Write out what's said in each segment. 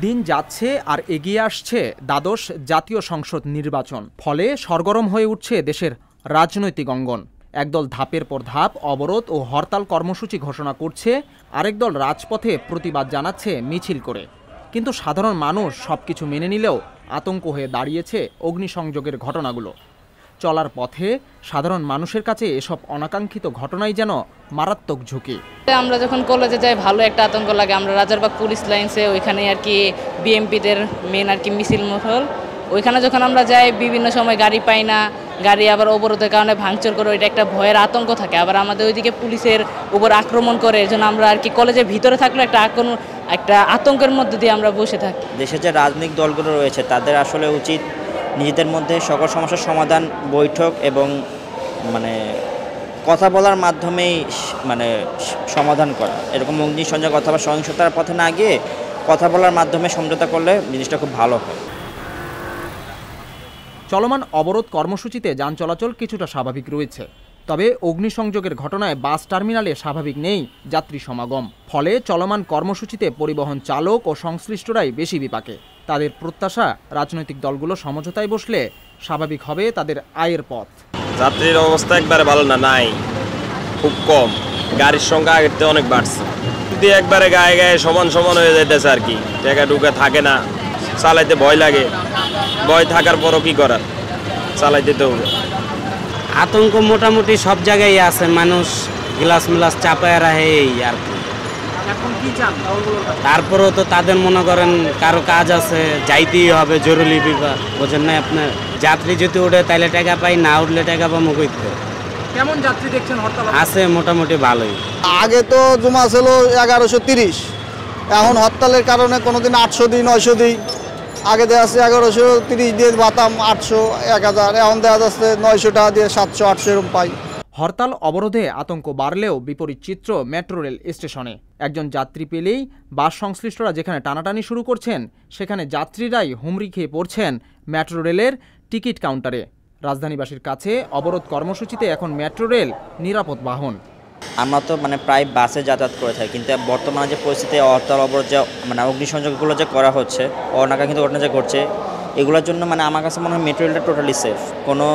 দিন যাচ্ছে আর এগিয়ে আসছে দ্বাদশ জাতীয় সংসদ নির্বাচন। ফলে সরগরম হয়ে উঠছে দেশের রাজনৈতিক অঙ্গন। একদল ধাপের পর ধাপ অবরোধ ও হরতাল কর্মসূচি ঘোষণা করছে, আরেক দল রাজপথে প্রতিবাদ জানাচ্ছে মিছিল করে। কিন্তু সাধারণ মানুষ সবকিছু মেনে নিলেও আতঙ্ক হয়ে দাঁড়িয়েছে অগ্নিসংযোগের ঘটনাগুলো। চলার পথে সাধারণ মানুষের কাছে এসব অনাকাঙ্ক্ষিত ঘটনাই যেন মারাত্মক ঝুঁকি। আমরা যখন কলেজে যাই ভালো একটা আতঙ্ক লাগে। আমরা রাজারবাগ পুলিশ লাইন্সে ওইখানে আর কি বিএমপিদের মেন আর কি মিছিল মহল, ওইখানে যখন আমরা যাই বিভিন্ন সময় গাড়ি পাই না, গাড়ি আবার অবরোধের কারণে ভাঙচুর করে, ওইটা একটা ভয়ের আতঙ্ক থাকে। আবার আমাদের ওইদিকে পুলিশের উপর আক্রমণ করে, এর জন্য আমরা আর কি কলেজের ভিতরে থাকলে একটা আতঙ্কের মধ্যে দিয়ে আমরা বসে থাকি। দেশের যে রাজনৈতিক দলগুলো রয়েছে তাদের আসলে উচিত নিজেদের মধ্যে সকল সমস্যার সমাধান বৈঠক এবং কথা বলার মাধ্যমেই সমাধান করা। এরকম অগ্নিসংযোগ অথবা সহিংসতার পথে না গিয়ে কথা বলার মাধ্যমে সমঝোতা করলে জিনিসটা খুব ভালো হয়। চলমান অবরোধ কর্মসূচিতে যান চলাচল কিছুটা স্বাভাবিক রয়েছে, তবে অগ্নিসংযোগের ঘটনায় বাস টার্মিনালে স্বাভাবিক নেই যাত্রী সমাগম। ফলে চলমান কর্মসূচিতে পরিবহন চালক ও সংশ্লিষ্টরাই বেশি বিপাকে। তাদের প্রত্যাশা রাজনৈতিক দলগুলো সমঝোতায় বসলে স্বাভাবিক হবে তাদের আয়ের পথ। যাত্রীর অবস্থা একবারে ভালো না, নাই খুব কম, গাড়ির সংখ্যা আগের থেকে অনেক বাড়ছে। যদি একবারে গায়ে গায়ে সমান সমান হয়ে যাইতেছে আর কি, টাকা টুকা থাকে না, চালাইতে ভয় লাগে। ভয় থাকার পরও কি করার, চালাইতে তো হবে। আতঙ্ক মোটামুটি সব জায়গায় আছে, মানুষ গ্লাস মিলাস চাপায় রাখে এই আর কি। তারপরেও তো তাদের মনে করেন কারো কাজ আছে, যাইতেই হবে, জরুরি বিভাগ বোঝেন না আপনার। যাত্রী যদি উঠে তাহলে টাকা পাই, না উঠলে টাকা পাবো কইতে। কেমন যাত্রী দেখছেন হরতাল? আছে মোটামুটি ভালোই। আগে তো জমা ছিল 1130, এখন হরতালের কারণে কোনোদিন 800 দিই, 900 দিই। আগে দেওয়া আছে 1130 দিয়ে বাতাম 800, 1000, এখন দেওয়া যাচ্ছে 900 টাকা দিয়ে 700, 800 এরকম পাই। হরতাল অবরোধে আতঙ্ক বাড়লেও বিপরীত চিত্র মেট্রো রেল স্টেশনে। একজন যাত্রী পেলেই বাস সংশ্লিষ্টরা যেখানে টানাটানি শুরু করছেন, সেখানে যাত্রীরাই হুমড়ি খেয়ে পড়ছেন মেট্রো রেলের টিকিট কাউন্টারে। রাজধানীবাসীর কাছে অবরোধ কর্মসূচিতে এখন মেট্রো রেল নিরাপদ বাহন। আমরা তো প্রায় বাসে যাতায়াত করে থাকি, কিন্তু বর্তমানে যে পরিস্থিতি হরতাল অবরোধ যে অগ্নিসংযোগগুলো যে করা হচ্ছে, অনাকাঙ্ক্ষিত ঘটনা যে ঘটছে, এগুলোর জন্য আমার কাছে মনে হয় মেট্রো রেলটা টোটালি সেফ। কোনো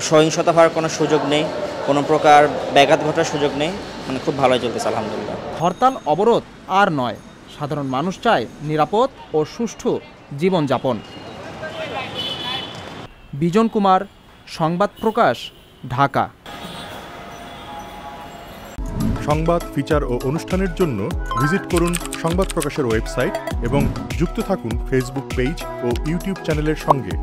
সহিংসতা হওয়ার কোনো সুযোগ নেই, কোনো প্রকার ব্যাঘাত ঘটার সুযোগ নেই। খুব ভালোই চলতেছে আলহামদুলিল্লাহ। হরতাল অবরোধ আর নয়, সাধারণ মানুষ চায় নিরাপদ ও সুষ্ঠু জীবনযাপন। বিজন কুমার, সংবাদ প্রকাশ, ঢাকা। সংবাদ, ফিচার ও অনুষ্ঠানের জন্য ভিজিট করুন সংবাদ প্রকাশের ওয়েবসাইট এবং যুক্ত থাকুন ফেসবুক পেজ ও ইউটিউব চ্যানেলের সঙ্গে।